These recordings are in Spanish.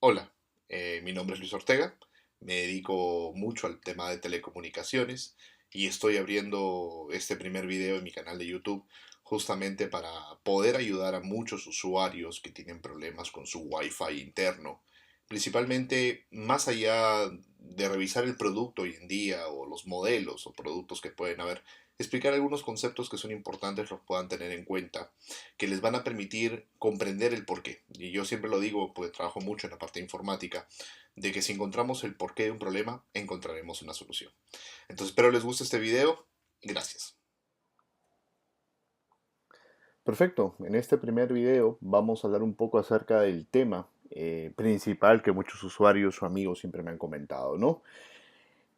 Hola, mi nombre es Luis Ortega, me dedico mucho al tema de telecomunicaciones y estoy abriendo este primer video en mi canal de YouTube justamente para poder ayudar a muchos usuarios que tienen problemas con su Wi-Fi interno. Principalmente, más allá de revisar el producto hoy en día o los modelos o productos que pueden haber, explicar algunos conceptos que son importantes, los puedan tener en cuenta, que les van a permitir comprender el porqué. Y yo siempre lo digo, porque trabajo mucho en la parte informática, de que si encontramos el porqué de un problema, encontraremos una solución. Entonces espero les guste este video. Gracias. Perfecto, en este primer video vamos a hablar un poco acerca del tema principal que muchos usuarios o amigos siempre me han comentado, ¿no?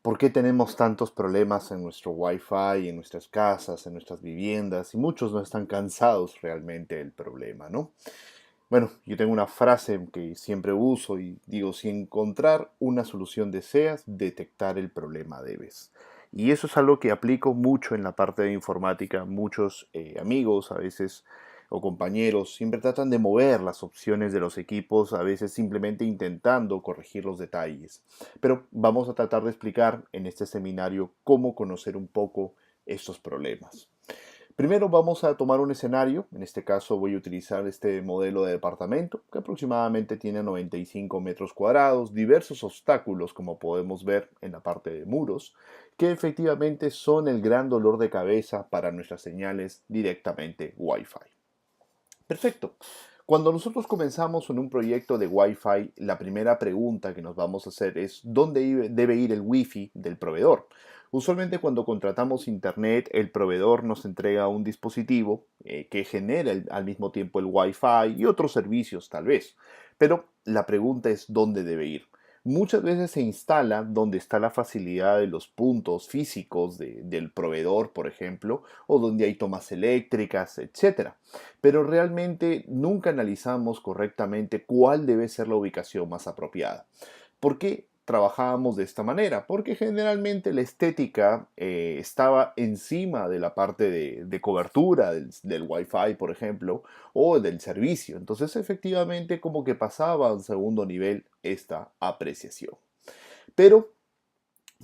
¿Por qué tenemos tantos problemas en nuestro Wi-Fi, en nuestras casas, en nuestras viviendas? Y muchos no están cansados realmente del problema, ¿no? Bueno, yo tengo una frase que siempre uso y digo, si encontrar una solución deseas, detectar el problema debes. Y eso es algo que aplico mucho en la parte de informática. Muchos amigos a veces o compañeros siempre tratan de mover las opciones de los equipos, a veces simplemente intentando corregir los detalles. Pero vamos a tratar de explicar en este seminario cómo conocer un poco estos problemas. Primero vamos a tomar un escenario, en este caso voy a utilizar este modelo de departamento que aproximadamente tiene 95 metros cuadrados, diversos obstáculos como podemos ver en la parte de muros, que efectivamente son el gran dolor de cabeza para nuestras señales directamente Wi-Fi. Perfecto. Cuando nosotros comenzamos en un proyecto de Wi-Fi, la primera pregunta que nos vamos a hacer es ¿dónde debe ir el Wi-Fi del proveedor? Usualmente cuando contratamos internet, el proveedor nos entrega un dispositivo que genera al mismo tiempo el Wi-Fi y otros servicios tal vez. Pero la pregunta es ¿dónde debe ir? Muchas veces se instala donde está la facilidad de los puntos físicos del proveedor, por ejemplo, o donde hay tomas eléctricas, etcétera, pero realmente nunca analizamos correctamente cuál debe ser la ubicación más apropiada. ¿Por qué trabajábamos de esta manera? Porque generalmente la estética estaba encima de la parte de cobertura del Wi-Fi, por ejemplo, o del servicio. Entonces, efectivamente, como que pasaba a un segundo nivel esta apreciación. Pero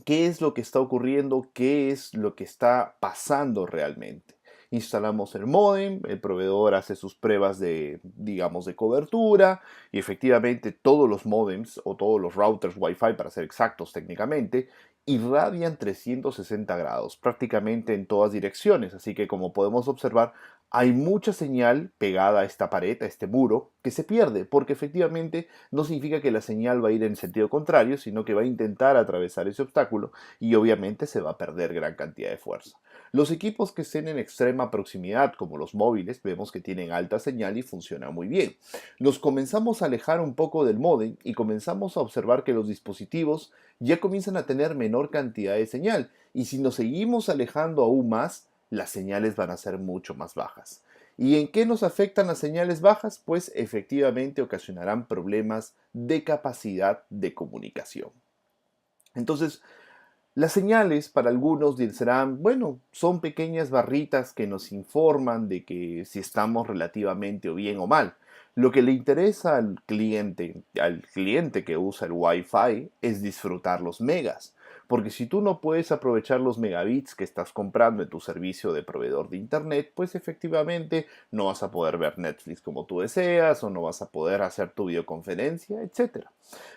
qué es lo que está ocurriendo, qué es lo que está pasando realmente. Instalamos el módem, el proveedor hace sus pruebas de, digamos, de cobertura y efectivamente todos los módems o todos los routers Wi-Fi, para ser exactos técnicamente, irradian 360 grados prácticamente en todas direcciones. Así que como podemos observar, hay mucha señal pegada a esta pared, a este muro, que se pierde, porque efectivamente no significa que la señal va a ir en sentido contrario, sino que va a intentar atravesar ese obstáculo y obviamente se va a perder gran cantidad de fuerza. Los equipos que estén en extrema proximidad, como los móviles, vemos que tienen alta señal y funciona muy bien. Nos comenzamos a alejar un poco del módem y comenzamos a observar que los dispositivos ya comienzan a tener menor cantidad de señal y si nos seguimos alejando aún más, las señales van a ser mucho más bajas. ¿Y en qué nos afectan las señales bajas? Pues efectivamente ocasionarán problemas de capacidad de comunicación. Entonces, las señales para algunos serán, bueno, son pequeñas barritas que nos informan de que si estamos relativamente o bien o mal. Lo que le interesa al cliente que usa el Wi-Fi es disfrutar los megas. Porque si tú no puedes aprovechar los megabits que estás comprando en tu servicio de proveedor de internet, pues efectivamente no vas a poder ver Netflix como tú deseas o no vas a poder hacer tu videoconferencia, etcétera.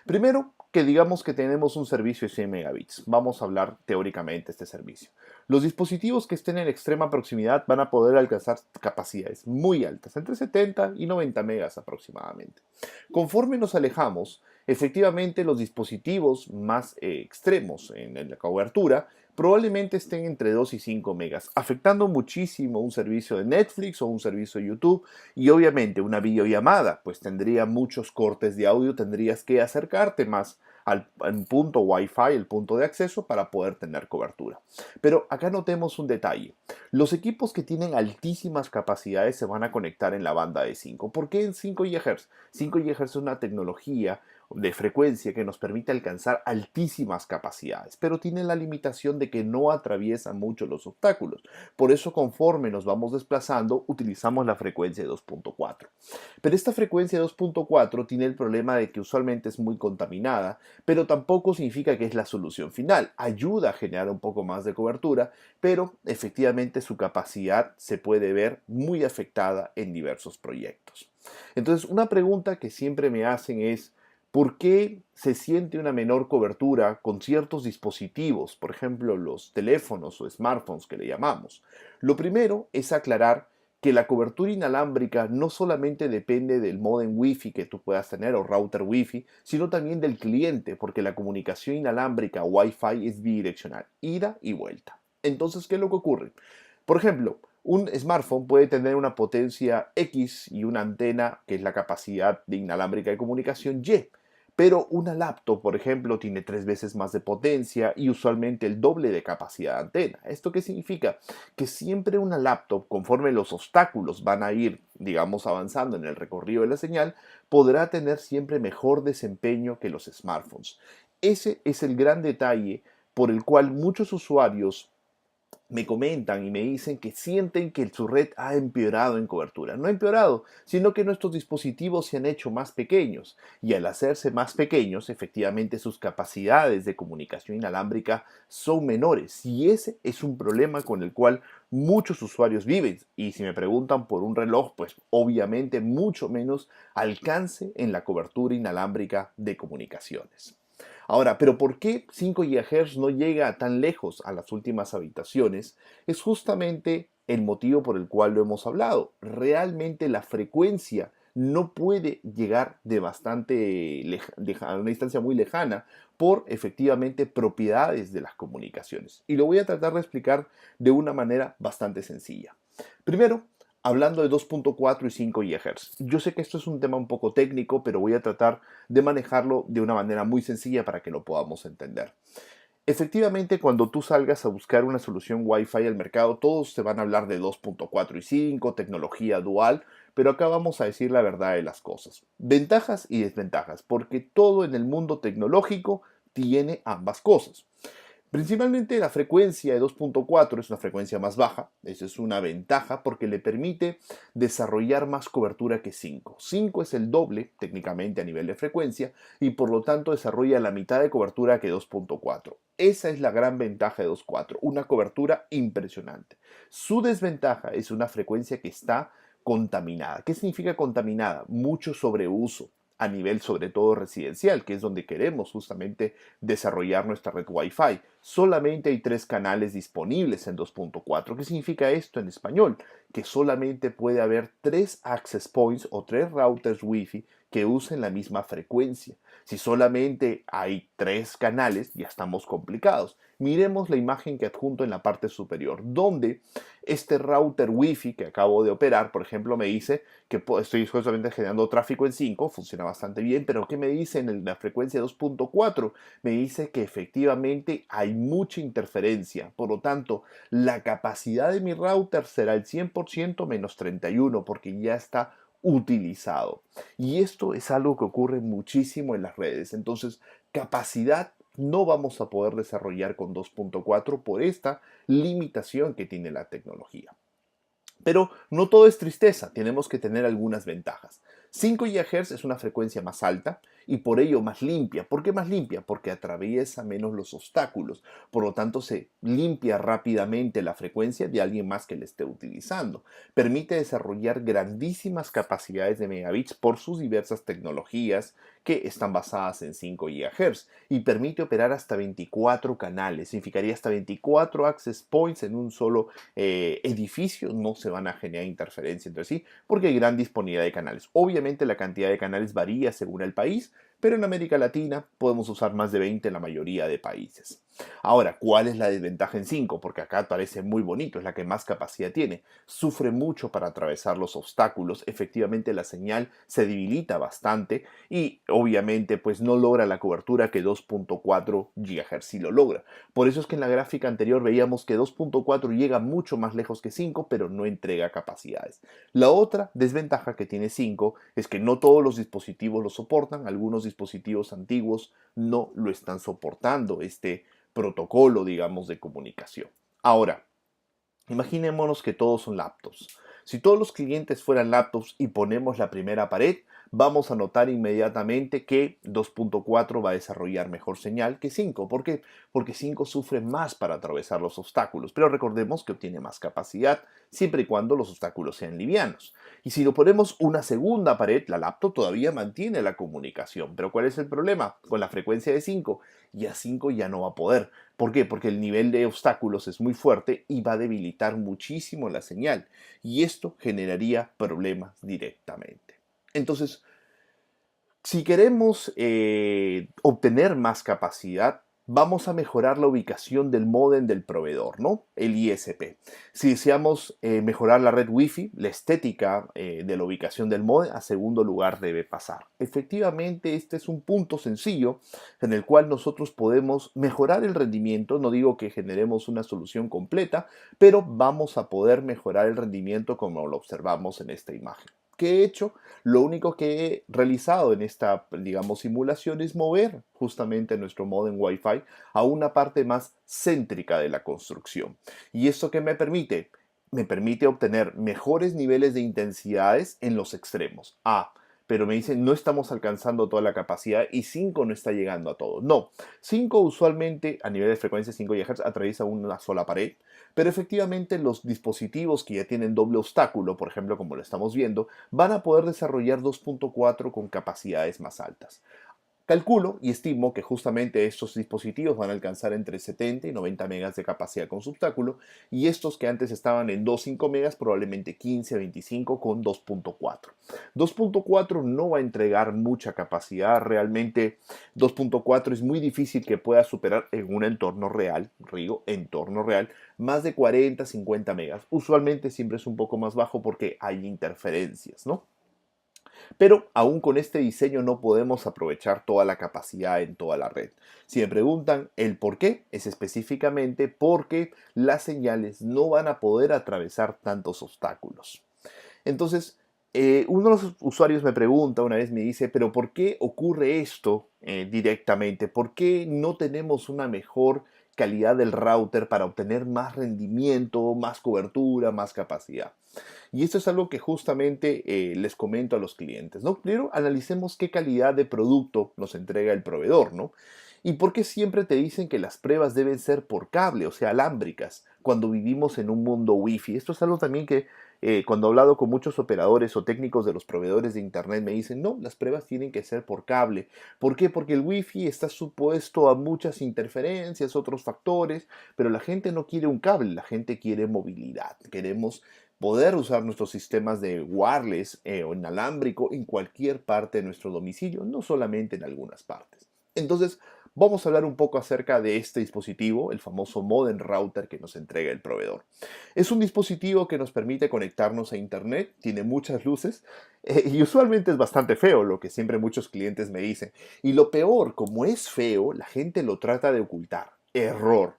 Primero, que digamos que tenemos un servicio de 100 megabits. Vamos a hablar teóricamente de este servicio. Los dispositivos que estén en extrema proximidad van a poder alcanzar capacidades muy altas, entre 70 y 90 megas aproximadamente. Conforme nos alejamos, efectivamente los dispositivos más extremos en la cobertura probablemente estén entre 2 y 5 megas, afectando muchísimo un servicio de Netflix o un servicio de YouTube y obviamente una videollamada, pues tendría muchos cortes de audio, tendrías que acercarte más al punto Wi-Fi, el punto de acceso, para poder tener cobertura. Pero acá notemos un detalle. Los equipos que tienen altísimas capacidades se van a conectar en la banda de 5. ¿Por qué en 5 GHz? 5 GHz es una tecnología de frecuencia que nos permite alcanzar altísimas capacidades, pero tiene la limitación de que no atraviesa mucho los obstáculos. Por eso, conforme nos vamos desplazando, utilizamos la frecuencia de 2.4. Pero esta frecuencia de 2.4 tiene el problema de que usualmente es muy contaminada, pero tampoco significa que es la solución final. Ayuda a generar un poco más de cobertura, pero efectivamente su capacidad se puede ver muy afectada en diversos proyectos. Entonces, una pregunta que siempre me hacen es, ¿por qué se siente una menor cobertura con ciertos dispositivos, por ejemplo los teléfonos o smartphones que le llamamos? Lo primero es aclarar que la cobertura inalámbrica no solamente depende del módem Wi-Fi que tú puedas tener o router Wi-Fi, sino también del cliente, porque la comunicación inalámbrica Wi-Fi es bidireccional, ida y vuelta. Entonces, ¿qué es lo que ocurre? Por ejemplo, un smartphone puede tener una potencia X y una antena, que es la capacidad de inalámbrica de comunicación Y. Pero una laptop, por ejemplo, tiene 3 veces más de potencia y usualmente el doble de capacidad de antena. ¿Esto qué significa? Que siempre una laptop, conforme los obstáculos van a ir, digamos, avanzando en el recorrido de la señal, podrá tener siempre mejor desempeño que los smartphones. Ese es el gran detalle por el cual muchos usuarios me comentan y me dicen que sienten que su red ha empeorado en cobertura. No ha empeorado, sino que nuestros dispositivos se han hecho más pequeños y al hacerse más pequeños, efectivamente sus capacidades de comunicación inalámbrica son menores y ese es un problema con el cual muchos usuarios viven. Y si me preguntan por un reloj, pues obviamente mucho menos alcance en la cobertura inalámbrica de comunicaciones. Ahora, ¿pero por qué 5 GHz no llega tan lejos a las últimas habitaciones? Es justamente el motivo por el cual lo hemos hablado. Realmente la frecuencia no puede llegar de a una distancia muy lejana por efectivamente propiedades de las comunicaciones. Y lo voy a tratar de explicar de una manera bastante sencilla. Primero, hablando de 2.4 y 5 GHz. Yo sé que esto es un tema un poco técnico, pero voy a tratar de manejarlo de una manera muy sencilla para que lo podamos entender. Efectivamente, cuando tú salgas a buscar una solución Wi-Fi al mercado, todos te van a hablar de 2.4 y 5, tecnología dual, pero acá vamos a decir la verdad de las cosas. Ventajas y desventajas, porque todo en el mundo tecnológico tiene ambas cosas. Principalmente la frecuencia de 2.4 es una frecuencia más baja, esa es una ventaja porque le permite desarrollar más cobertura que 5. 5 es el doble técnicamente a nivel de frecuencia y por lo tanto desarrolla la mitad de cobertura que 2.4. Esa es la gran ventaja de 2.4, una cobertura impresionante. Su desventaja es una frecuencia que está contaminada. ¿Qué significa contaminada? Mucho sobreuso a nivel sobre todo residencial, que es donde queremos justamente desarrollar nuestra red Wi-Fi. Solamente hay 3 canales disponibles en 2.4. ¿Qué significa esto en español? Que solamente puede haber 3 access points o 3 routers Wi-Fi que usen la misma frecuencia. Si solamente hay 3 canales, ya estamos complicados. Miremos la imagen que adjunto en la parte superior, donde este router Wi-Fi que acabo de operar, por ejemplo, me dice que estoy justamente generando tráfico en 5, funciona bastante bien, pero ¿qué me dice en la frecuencia 2.4? Me dice que efectivamente hay mucha interferencia, por lo tanto, la capacidad de mi router será el 100% menos 31 porque ya está utilizado. Y esto es algo que ocurre muchísimo en las redes. Entonces, capacidad no vamos a poder desarrollar con 2.4 por esta limitación que tiene la tecnología. Pero no todo es tristeza, tenemos que tener algunas ventajas. 5 GHz es una frecuencia más alta y por ello más limpia. ¿Por qué más limpia? Porque atraviesa menos los obstáculos. Por lo tanto, se limpia rápidamente la frecuencia de alguien más que le esté utilizando. Permite desarrollar grandísimas capacidades de megabits por sus diversas tecnologías que están basadas en 5 GHz y permite operar hasta 24 canales. Significaría hasta 24 access points en un solo edificio. No se van a generar interferencia entre sí porque hay gran disponibilidad de canales. Obviamente la cantidad de canales varía según el país, pero en América Latina podemos usar más de 20 en la mayoría de países. Ahora, ¿cuál es la desventaja en 5? Porque acá parece muy bonito, es la que más capacidad tiene. Sufre mucho para atravesar los obstáculos, efectivamente la señal se debilita bastante y obviamente pues no logra la cobertura que 2.4 GHz sí lo logra. Por eso es que en la gráfica anterior veíamos que 2.4 llega mucho más lejos que 5, pero no entrega capacidades. La otra desventaja que tiene 5 es que no todos los dispositivos lo soportan, algunos dispositivos antiguos no lo están soportando, protocolo, digamos, de comunicación. Ahora, imaginémonos que todos son laptops. Si todos los clientes fueran laptops y ponemos la primera pared, vamos a notar inmediatamente que 2.4 va a desarrollar mejor señal que 5. ¿Por qué? Porque 5 sufre más para atravesar los obstáculos, pero recordemos que obtiene más capacidad siempre y cuando los obstáculos sean livianos. Y si lo ponemos una segunda pared, la laptop todavía mantiene la comunicación. Pero ¿cuál es el problema? Con la frecuencia de 5, ya 5 ya no va a poder. ¿Por qué? Porque el nivel de obstáculos es muy fuerte y va a debilitar muchísimo la señal. Y esto generaría problemas directamente. Entonces, si queremos obtener más capacidad, vamos a mejorar la ubicación del módem del proveedor, ¿no? El ISP. Si deseamos mejorar la red Wi-Fi, la estética de la ubicación del módem a segundo lugar debe pasar. Efectivamente, este es un punto sencillo en el cual nosotros podemos mejorar el rendimiento. No digo que generemos una solución completa, pero vamos a poder mejorar el rendimiento como lo observamos en esta imagen. ¿Qué he hecho? Lo único que he realizado en esta, digamos, simulación es mover justamente nuestro módem Wi-Fi a una parte más céntrica de la construcción. ¿Y esto qué me permite? Me permite obtener mejores niveles de intensidades en los extremos. Pero me dicen no estamos alcanzando toda la capacidad y 5 no está llegando a todo. No, 5 usualmente a nivel de frecuencia 5 GHz atraviesa una sola pared, pero efectivamente los dispositivos que ya tienen doble obstáculo, por ejemplo como lo estamos viendo, van a poder desarrollar 2.4 con capacidades más altas. Calculo y estimo que justamente estos dispositivos van a alcanzar entre 70 y 90 megas de capacidad con su obstáculo y estos que antes estaban en 2.5 megas probablemente 15 a 25 con 2.4. 2.4 no va a entregar mucha capacidad, realmente 2.4 es muy difícil que pueda superar en un entorno real, entorno real, más de 40 50 megas. Usualmente siempre es un poco más bajo porque hay interferencias, ¿no? Pero aún con este diseño no podemos aprovechar toda la capacidad en toda la red. Si me preguntan el por qué, es específicamente porque las señales no van a poder atravesar tantos obstáculos. Entonces, uno de los usuarios me pregunta, una vez me dice, pero ¿por qué ocurre esto directamente? ¿Por qué no tenemos una mejor calidad del router para obtener más rendimiento, más cobertura, más capacidad? Y esto es algo que justamente les comento a los clientes, ¿no? Primero, analicemos qué calidad de producto nos entrega el proveedor, ¿no? ¿Y por qué siempre te dicen que las pruebas deben ser por cable, o sea, alámbricas, cuando vivimos en un mundo Wi-Fi? Esto es algo también que cuando he hablado con muchos operadores o técnicos de los proveedores de Internet me dicen, no, las pruebas tienen que ser por cable. ¿Por qué? Porque el Wi-Fi está supuesto a muchas interferencias, otros factores, pero la gente no quiere un cable, la gente quiere movilidad. Queremos poder usar nuestros sistemas de wireless o inalámbrico en cualquier parte de nuestro domicilio, no solamente en algunas partes. Entonces, vamos a hablar un poco acerca de este dispositivo, el famoso modem router que nos entrega el proveedor. Es un dispositivo que nos permite conectarnos a Internet, tiene muchas luces y usualmente es bastante feo, lo que siempre muchos clientes me dicen. Y lo peor, como es feo, la gente lo trata de ocultar. Error.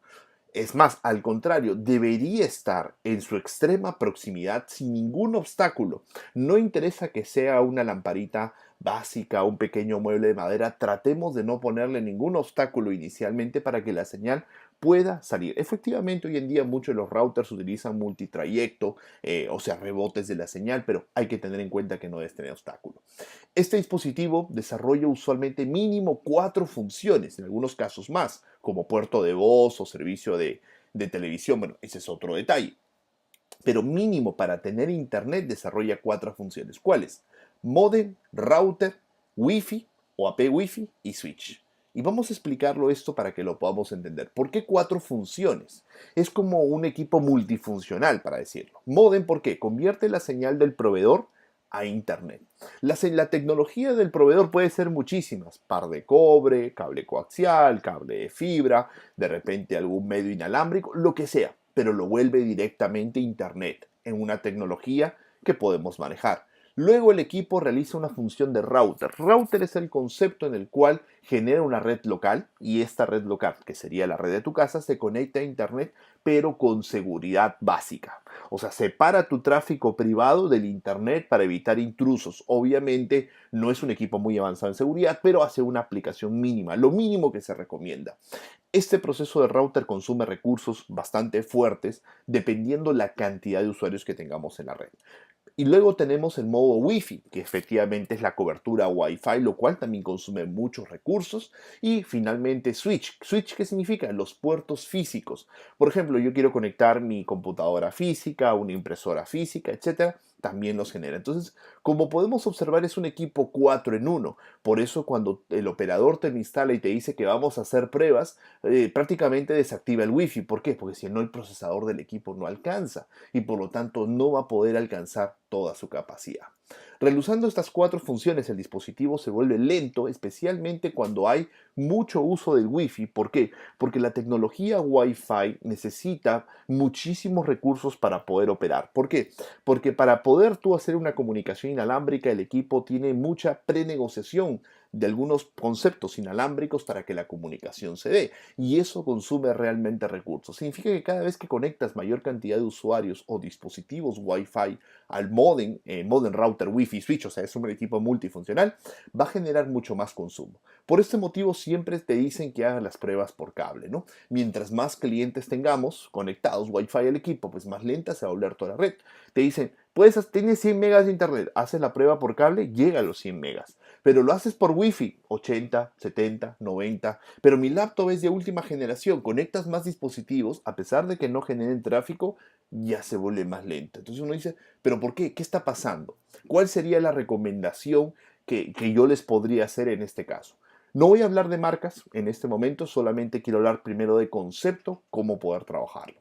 Es más, al contrario, debería estar en su extrema proximidad sin ningún obstáculo. No interesa que sea una lamparita básica, un pequeño mueble de madera, tratemos de no ponerle ningún obstáculo inicialmente para que la señal pueda salir. Efectivamente, hoy en día muchos de los routers utilizan multitrayecto, o sea, rebotes de la señal, pero hay que tener en cuenta que no debe tener obstáculo. Este dispositivo desarrolla usualmente mínimo 4 funciones, en algunos casos más, como puerto de voz o servicio de televisión. Bueno, ese es otro detalle. Pero mínimo para tener internet desarrolla 4 funciones. ¿Cuáles? Modem, router, Wi-Fi o AP Wi-Fi y switch. Y vamos a explicarlo esto para que lo podamos entender. ¿Por qué 4 funciones? Es como un equipo multifuncional, para decirlo. Modem, ¿por qué? Convierte la señal del proveedor a Internet. La tecnología del proveedor puede ser muchísimas, par de cobre, cable coaxial, cable de fibra, de repente algún medio inalámbrico, lo que sea, pero lo vuelve directamente Internet en una tecnología que podemos manejar. Luego el equipo realiza una función de router. Router es el concepto en el cual genera una red local y esta red local, que sería la red de tu casa, se conecta a Internet pero con seguridad básica. O sea, separa tu tráfico privado del Internet para evitar intrusos. Obviamente no es un equipo muy avanzado en seguridad, pero hace una aplicación mínima, lo mínimo que se recomienda. Este proceso de router consume recursos bastante fuertes dependiendo la cantidad de usuarios que tengamos en la red. Y luego tenemos el modo Wi-Fi, que efectivamente es la cobertura Wi-Fi, lo cual también consume muchos recursos. Y finalmente Switch. ¿Switch qué significa? Los puertos físicos. Por ejemplo, yo quiero conectar mi computadora física, una impresora física, etcétera. También los genera. Entonces, como podemos observar, es un equipo 4 en uno. Por eso, cuando el operador te instala y te dice que vamos a hacer pruebas, prácticamente desactiva el Wi-Fi. ¿Por qué? Porque si no, el procesador del equipo no alcanza y por lo tanto no va a poder alcanzar toda su capacidad. Realizando estas cuatro funciones, el dispositivo se vuelve lento, especialmente cuando hay mucho uso del Wi-Fi. ¿Por qué? Porque la tecnología Wi-Fi necesita muchísimos recursos para poder operar. ¿Por qué? Porque para poder tú hacer una comunicación inalámbrica, el equipo tiene mucha prenegociación de algunos conceptos inalámbricos para que la comunicación se dé. Y eso consume realmente recursos. Significa que cada vez que conectas mayor cantidad de usuarios o dispositivos Wi-Fi al modem router Wi-Fi switch, o sea, es un equipo multifuncional, va a generar mucho más consumo. Por este motivo siempre te dicen que hagas las pruebas por cable, ¿no? Mientras más clientes tengamos conectados Wi-Fi al equipo, pues más lenta se va a volver toda la red. Te dicen, tienes 100 megas de internet, haces la prueba por cable, llega a los 100 megas. Pero lo haces por Wi-Fi, 80, 70, 90. Pero mi laptop es de última generación, conectas más dispositivos, a pesar de que no generen tráfico, ya se vuelve más lento. Entonces uno dice, ¿pero por qué? ¿Qué está pasando? ¿Cuál sería la recomendación que yo les podría hacer en este caso? No voy a hablar de marcas en este momento, solamente quiero hablar primero de concepto, cómo poder trabajarlo.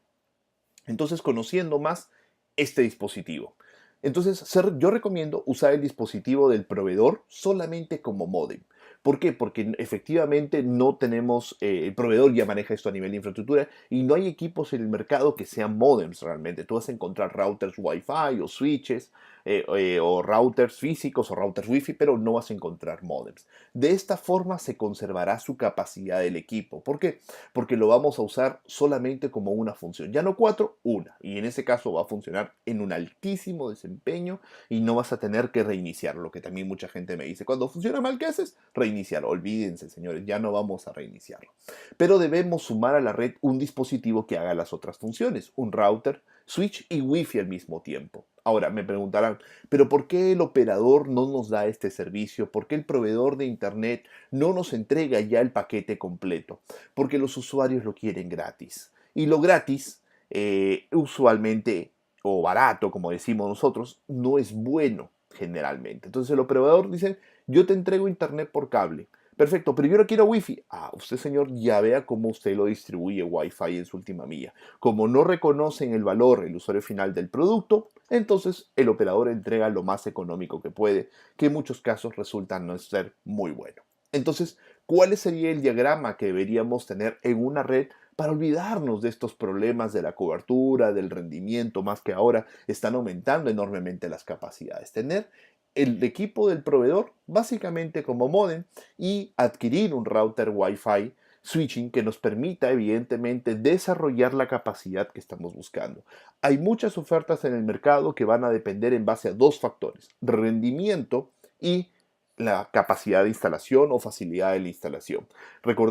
Entonces, conociendo más este dispositivo. Entonces, yo recomiendo usar el dispositivo del proveedor solamente como módem. ¿Por qué? Porque efectivamente no tenemos, el proveedor ya maneja esto a nivel de infraestructura y no hay equipos en el mercado que sean modems realmente. Tú vas a encontrar routers Wi-Fi o switches o routers físicos o routers Wi-Fi, pero no vas a encontrar modems. De esta forma se conservará su capacidad del equipo. ¿Por qué? Porque lo vamos a usar solamente como una función. Ya no cuatro, una. Y en ese caso va a funcionar en un altísimo desempeño y no vas a tener que reiniciarlo, lo que también mucha gente me dice. Cuando funciona mal, ¿qué haces? Reiniciarlo. Olvídense, señores, ya no vamos a reiniciarlo. Pero debemos sumar a la red un dispositivo que haga las otras funciones. Un router, switch y Wi-Fi al mismo tiempo. Ahora me preguntarán, ¿pero por qué el operador no nos da este servicio? ¿Por qué el proveedor de Internet no nos entrega ya el paquete completo? Porque los usuarios lo quieren gratis. Y lo gratis, usualmente, o barato, como decimos nosotros, no es bueno generalmente. Entonces el operador dice, yo te entrego Internet por cable. Perfecto, pero yo no quiero Wi-Fi. Ah, usted señor ya vea cómo usted lo distribuye Wi-Fi en su última milla. Como no reconocen el valor, el usuario final del producto, entonces el operador entrega lo más económico que puede, que en muchos casos resulta no ser muy bueno. Entonces, ¿cuál sería el diagrama que deberíamos tener en una red para olvidarnos de estos problemas de la cobertura, del rendimiento, más que ahora están aumentando enormemente las capacidades? Tener el equipo del proveedor básicamente como modem y adquirir un router Wi-Fi switching que nos permita evidentemente desarrollar la capacidad que estamos buscando. Hay muchas ofertas en el mercado que van a depender en base a dos factores, rendimiento y la capacidad de instalación o facilidad de la instalación.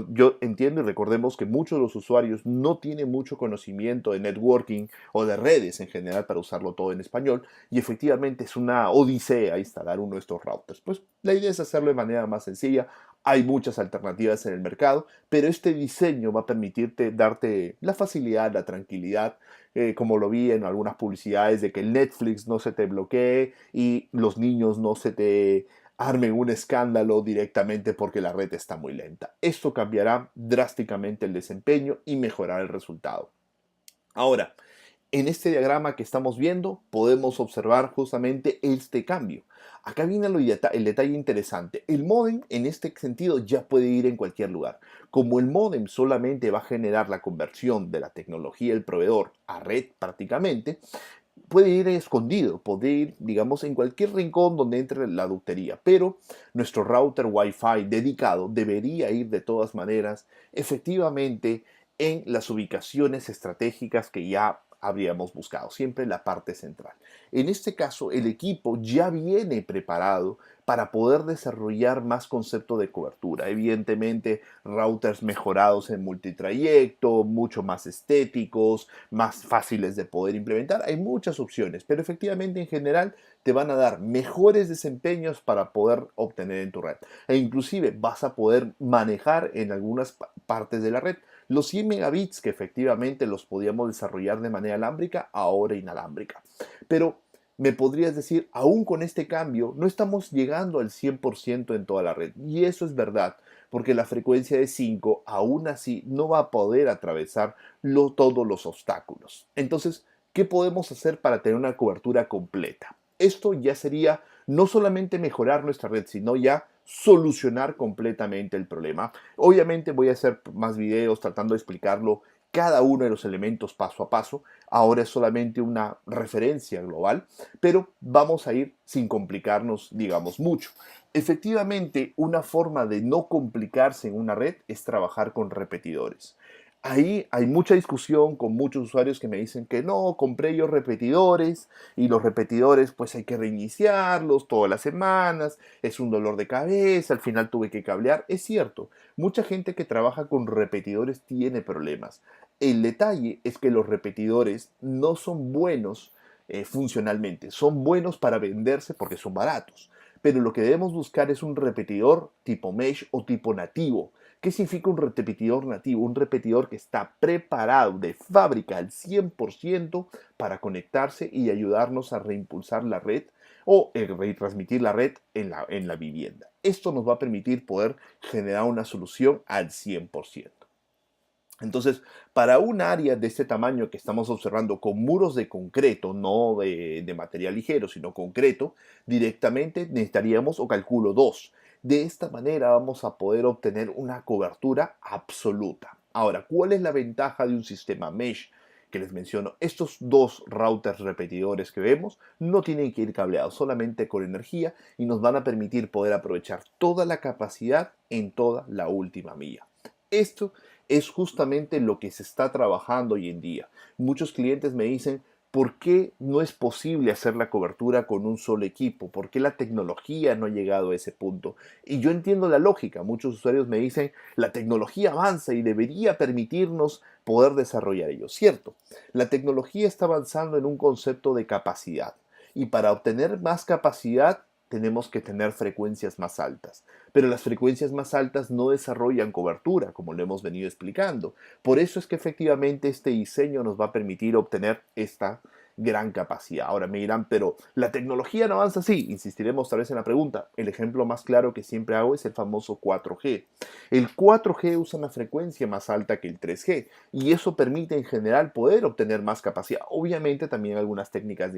Yo entiendo y recordemos que muchos de los usuarios no tienen mucho conocimiento de networking o de redes en general para usarlo todo en español y efectivamente es una odisea instalar uno de estos routers. Pues la idea es hacerlo de manera más sencilla. Hay muchas alternativas en el mercado, pero este diseño va a permitirte darte la facilidad, la tranquilidad, como lo vi en algunas publicidades, de que el Netflix no se te bloquee y los niños no se te armen un escándalo directamente porque la red está muy lenta. Esto cambiará drásticamente el desempeño y mejorará el resultado. Ahora, En este diagrama que estamos viendo podemos observar justamente este cambio. Acá viene el detalle interesante. El módem en este sentido ya puede ir en cualquier lugar. Como el módem solamente va a generar la conversión de la tecnología del proveedor a red prácticamente, puede ir escondido, puede ir, digamos, en cualquier rincón donde entre la ductería, pero nuestro router Wi-Fi dedicado debería ir de todas maneras efectivamente en las ubicaciones estratégicas que ya habríamos buscado, siempre en la parte central. En este caso, el equipo ya viene preparado para poder desarrollar más concepto de cobertura. Evidentemente, routers mejorados en multitrayecto, mucho más estéticos, más fáciles de poder implementar. Hay muchas opciones, pero efectivamente en general te van a dar mejores desempeños para poder obtener en tu red. E inclusive vas a poder manejar en algunas partes de la red los 100 megabits que efectivamente los podíamos desarrollar de manera alámbrica, ahora inalámbrica. Pero me podrías decir, aún con este cambio, no estamos llegando al 100% en toda la red. Y eso es verdad, porque la frecuencia de 5 aún así no va a poder atravesar todos los obstáculos. Entonces, ¿qué podemos hacer para tener una cobertura completa? Esto ya sería no solamente mejorar nuestra red, sino ya solucionar completamente el problema. Obviamente voy a hacer más videos tratando de explicarlo cada uno de los elementos paso a paso. Ahora es solamente una referencia global, pero vamos a ir sin complicarnos, digamos, mucho. Efectivamente, una forma de no complicarse en una red es trabajar con repetidores. Ahí hay mucha discusión con muchos usuarios que me dicen que no, compré yo repetidores y los repetidores pues hay que reiniciarlos todas las semanas, es un dolor de cabeza, al final tuve que cablear. Es cierto, mucha gente que trabaja con repetidores tiene problemas. El detalle es que los repetidores no son buenos funcionalmente, son buenos para venderse porque son baratos. Pero lo que debemos buscar es un repetidor tipo mesh o tipo nativo. ¿Qué significa un repetidor nativo? Un repetidor que está preparado de fábrica al 100% para conectarse y ayudarnos a reimpulsar la red o retransmitir la red en la vivienda. Esto nos va a permitir poder generar una solución al 100%. Entonces, para un área de este tamaño que estamos observando con muros de concreto, no de material ligero, sino concreto, directamente necesitaríamos, o calculo, dos. De esta manera vamos a poder obtener una cobertura absoluta. Ahora, ¿cuál es la ventaja de un sistema mesh que les menciono? Estos dos routers repetidores que vemos no tienen que ir cableados, solamente con energía y nos van a permitir poder aprovechar toda la capacidad en toda la última milla. Esto es justamente lo que se está trabajando hoy en día. Muchos clientes me dicen, ¿por qué no es posible hacer la cobertura con un solo equipo? ¿Por qué la tecnología no ha llegado a ese punto? Y yo entiendo la lógica. Muchos usuarios me dicen, la tecnología avanza y debería permitirnos poder desarrollar ello. Cierto, la tecnología está avanzando en un concepto de capacidad. Y para obtener más capacidad tenemos que tener frecuencias más altas. Pero las frecuencias más altas no desarrollan cobertura, como lo hemos venido explicando. Por eso es que efectivamente este diseño nos va a permitir obtener esta gran capacidad. Ahora me dirán, pero la tecnología no avanza así. Insistiremos tal vez en la pregunta. El ejemplo más claro que siempre hago es el famoso 4G. El 4G usa una frecuencia más alta que el 3G y eso permite en general poder obtener más capacidad. Obviamente también algunas técnicas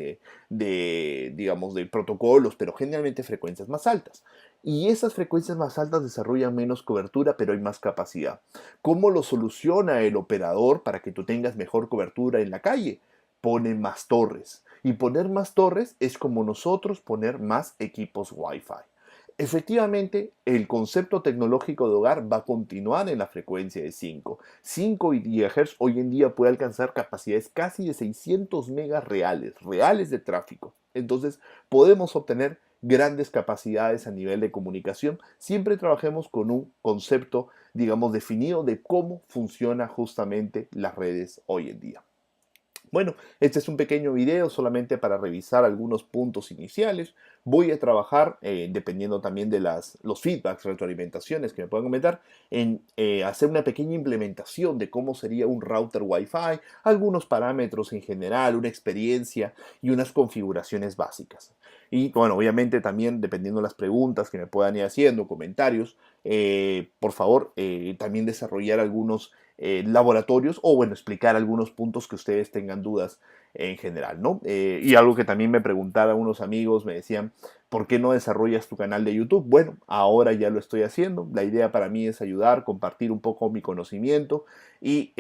digamos, de protocolos, pero generalmente frecuencias más altas. Y esas frecuencias más altas desarrollan menos cobertura, pero hay más capacidad. ¿Cómo lo soluciona el operador para que tú tengas mejor cobertura en la calle? Pone más torres. Y poner más torres es como nosotros poner más equipos Wi-Fi. Efectivamente, el concepto tecnológico de hogar va a continuar en la frecuencia de 5. 5 GHz hoy en día puede alcanzar capacidades casi de 600 megas reales de tráfico. Entonces, podemos obtener grandes capacidades a nivel de comunicación. Siempre trabajemos con un concepto, digamos, definido de cómo funcionan justamente las redes hoy en día. Bueno, este es un pequeño video solamente para revisar algunos puntos iniciales. Voy a trabajar, dependiendo también de los feedbacks, retroalimentaciones que me puedan comentar, en hacer una pequeña implementación de cómo sería un router Wi-Fi, algunos parámetros en general, una experiencia y unas configuraciones básicas. Y bueno, obviamente también dependiendo de las preguntas que me puedan ir haciendo, comentarios, por favor, también desarrollar algunos laboratorios o, bueno, explicar algunos puntos que ustedes tengan dudas en general, ¿no? Y algo que también me preguntaban unos amigos, me decían, ¿por qué no desarrollas tu canal de YouTube? Bueno, ahora ya lo estoy haciendo. La idea para mí es ayudar, compartir un poco mi conocimiento y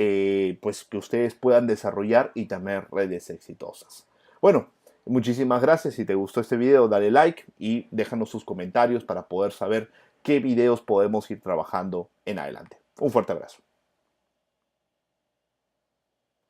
pues que ustedes puedan desarrollar y tener redes exitosas. Bueno, muchísimas gracias. Si te gustó este video, dale like y déjanos sus comentarios para poder saber qué videos podemos ir trabajando en adelante. Un fuerte abrazo.